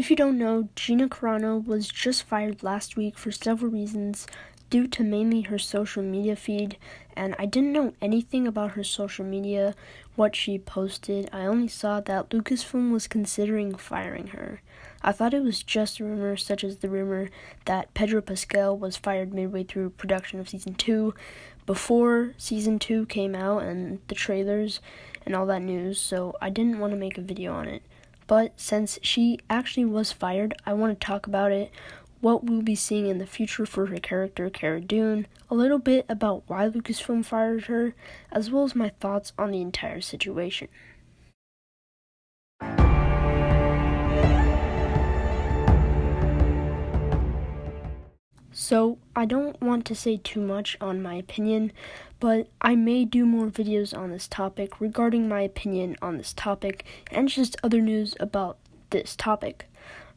If you don't know, Gina Carano was just fired last week for several reasons due to mainly her social media feed, and I didn't know anything about her social media, what she posted. I only saw that Lucasfilm was considering firing her. I thought it was just a rumor, such as the rumor that Pedro Pascal was fired midway through production of Season 2, before Season 2 came out and the trailers and all that news, so I didn't want to make a video on it. But since she actually was fired, I want to talk about it, what we'll be seeing in the future for her character, Cara Dune, a little bit about why Lucasfilm fired her, as well as my thoughts on the entire situation. So, I don't want to say too much on my opinion, but I may do more videos on this topic regarding my opinion on this topic and just other news about this topic.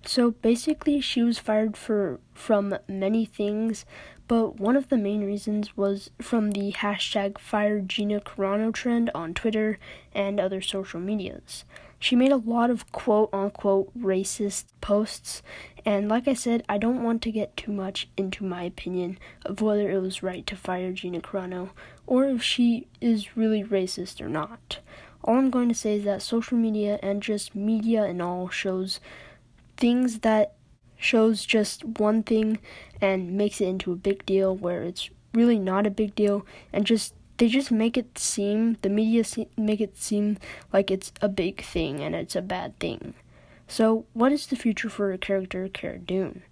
So basically, she was fired from many things, but one of the main reasons was from the hashtag #FireGinaCarano trend on Twitter and other social medias. She made a lot of quote-unquote racist posts, and like I said, I don't want to get too much into my opinion of whether it was right to fire Gina Carano, or if she is really racist or not. All I'm going to say is that social media and just media and all shows just one thing and makes it into a big deal where it's really not a big deal, and they just make it seem, the media make it seem like it's a big thing and it's a bad thing. So what is the future for a character, Cara Dune?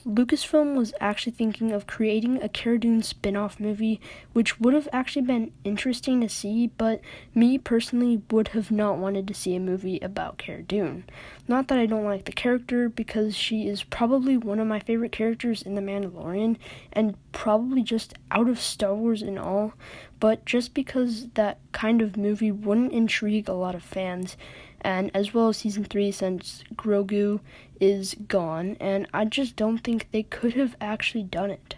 Lucasfilm was actually thinking of creating a Cara Dune spin-off movie, which would have actually been interesting to see, but me personally would have not wanted to see a movie about Cara Dune. Not that I don't like the character, because she is probably one of my favorite characters in The Mandalorian, and probably just out of Star Wars and all, but just because that kind of movie wouldn't intrigue a lot of fans, and as well as Season 3 since Grogu is gone, and I just don't think they could have actually done it.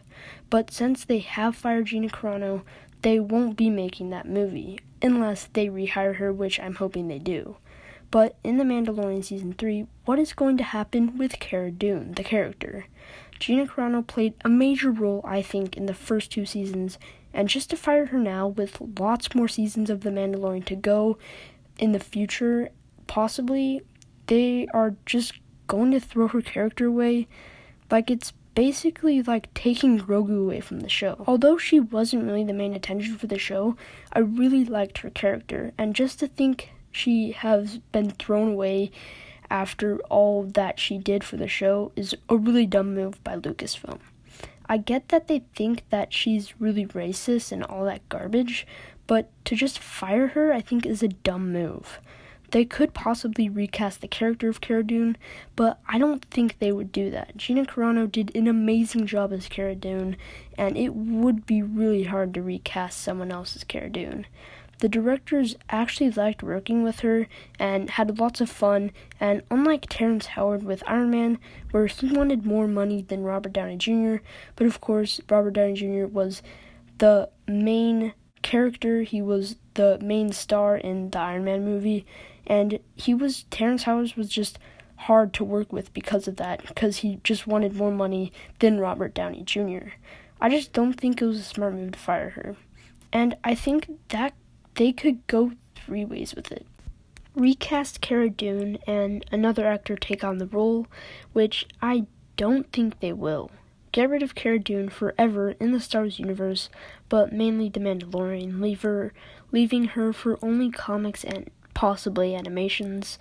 But since they have fired Gina Carano, they won't be making that movie, unless they rehire her, which I'm hoping they do. But in The Mandalorian Season 3, what is going to happen with Cara Dune, the character? Gina Carano played a major role, I think, in the first 2 seasons, and just to fire her now with lots more seasons of The Mandalorian to go in the future, possibly, they are just going to throw her character away. Like, it's basically like taking Grogu away from the show. Although she wasn't really the main attention for the show, I really liked her character, and just to think she has been thrown away after all that she did for the show is a really dumb move by Lucasfilm. I get that they think that she's really racist and all that garbage, but to just fire her, I think, is a dumb move. They could possibly recast the character of Cara Dune, but I don't think they would do that. Gina Carano did an amazing job as Cara Dune, and it would be really hard to recast someone else as Cara Dune. The directors actually liked working with her and had lots of fun, and unlike Terrence Howard with Iron Man, where he wanted more money than Robert Downey Jr., but of course Robert Downey Jr. was the main character, he was the main star in the Iron Man movie, and Terrence Howard was just hard to work with because of that, because he just wanted more money than Robert Downey Jr. I just don't think it was a smart move to fire her, and I think that they could go 3 ways with it. Recast Cara Dune and another actor take on the role, which I don't think they will. Get rid of Cara Dune forever in the Star Wars universe, but mainly The Mandalorian, leaving her for only comics and possibly animations,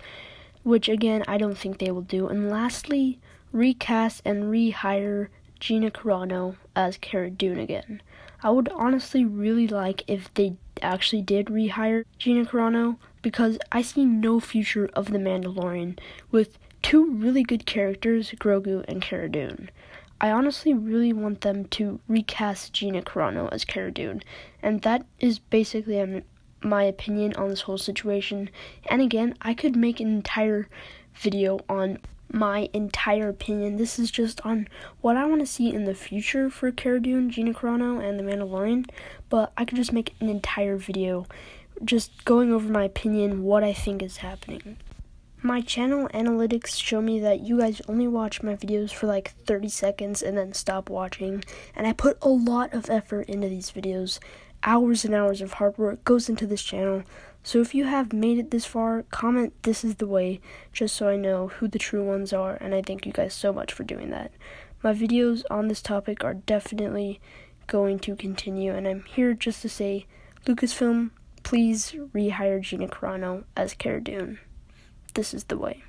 which again I don't think they will do. And lastly, recast and rehire Gina Carano as Cara Dune again. I would honestly really like if they actually did rehire Gina Carano, because I see no future of The Mandalorian with 2 really good characters, Grogu and Cara Dune. I honestly really want them to recast Gina Carano as Cara Dune, and that is basically my opinion on this whole situation. And again, I could make an entire video on my entire opinion. This is just on what I want to see in the future for Cara Dune, Gina Carano, and The Mandalorian, but I could just make an entire video just going over my opinion, what I think is happening. my channel analytics show me that you guys only watch my videos for like 30 seconds and then stop watching, and I put a lot of effort into these videos. Hours and hours of hard work goes into this channel. So if you have made it this far, comment "this is the way," just so I know who the true ones are, and I thank you guys so much for doing that. My videos on this topic are definitely going to continue, and I'm here just to say, Lucasfilm, please rehire Gina Carano as Cara Dune. This is the way.